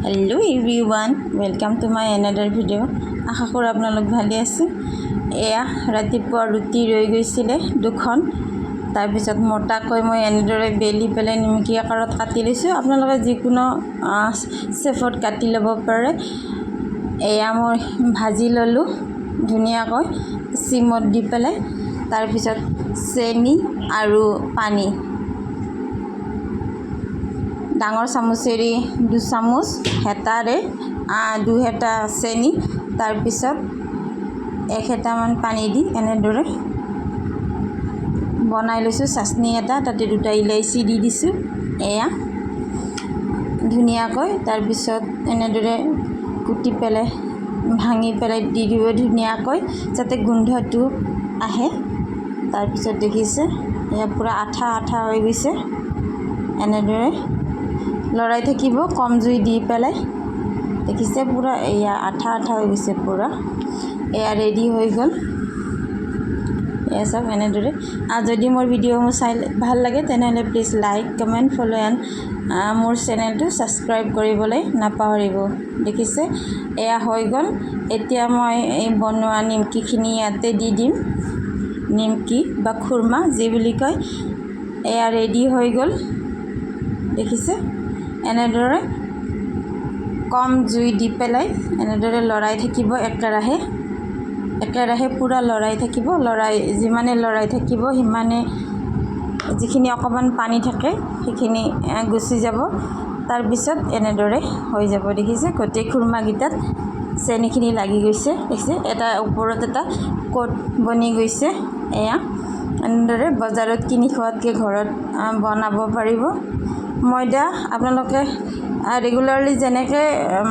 hello everyone welcome to my another video आशा करो आपनालोक भाले आछे एया रातिपुवा रुटी रৈ গৈছিলে দুখন তাৰপিছত মোটাকৈ মই এনেদৰে বেলি পেলাই নিমকি আকাৰত কাটি লৈছো আপোনালোকে যিকোনো শেফত কাটি ল'ব পাৰে এয়া মই ভাজি ললো ধুনিয়াকৈ সিমত দি পেলাই তাৰপিছত চেনি আৰু পানী ডাঙৰ চামুচেৰি 2 চামুচ হেতাৰে 2 হেতা চেনি তাৰপিছত 1 হেতামান পানী দি এনেদৰে বনাই লৈছো চাসনি এটা তাতে দুটা ইলাইচি দি দিছো এয়া ধুনিয়াকৈ তাৰপিছত এনেদৰে কুটি পেলাই ভাঙি পেলাই দি দিব ধুনিয়াকৈ যাতে গোন্ধটো আহে তাৰপিছত দেখিছে এয়া পুৰা আঠা আঠা হৈ গৈছে এনেদৰে লৰাই থাকিব কম জুই দি পেলাই দেখিছে পুৰা এয়া আঠা আঠা হৈ গৈছে পুৰা এয়া ৰেডি হৈ গল এয়া সব এনেদৰে যদি মোৰ ভিডিঅ'সমূহ চাই ভাল লাগে তেনেহলে please like comment follow and মোৰ চেনেলটো সাবস্ক্ৰাইব কৰিবলৈ নাপাহৰিব দেখিছে এয়া হৈ গল এতিয়া মই এই বনোৱা নিমকিখিনি ইয়াতে দি দিম নিমকি বা খুৰমা যি বুলি কয় এয়া ৰেডি হৈ গল দেখিছে এনেদৰে কম জুই দি পেলাই এনেদৰে লৰাই থাকিব একেৰাহে পুৰা লৰাই থাকিব লৰাই যিমানে লৰাই থাকিব হিমানে যিখিনি অকমান পানী থাকে সেইখিনি গুছি যাব তাৰ পিছত এনেদৰে হৈ যাব দেখিছে গটে খুৰমা গিটাত চেনিখিনি লাগি গৈছে দেখিছে এটা ওপৰত এটা কোট বনি গৈছে এয়া এনেদৰে বজাৰত কিনি খোৱাতকে ঘৰত বনাব পাৰিব ময়দা আপোনালোকে ৰেগুলাৰলি যেনেকৈ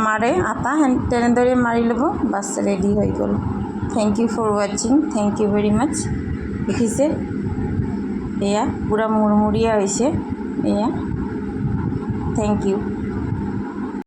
মাৰে আটা তেনেদৰে মাৰি ল'ব বাছ ৰেডি হৈ গ'ল thank you for watching thank you very much দেখিছে এয়া পুৰা মুৰমুৰীয়া হৈছে এয়া থ্যাংক ইউ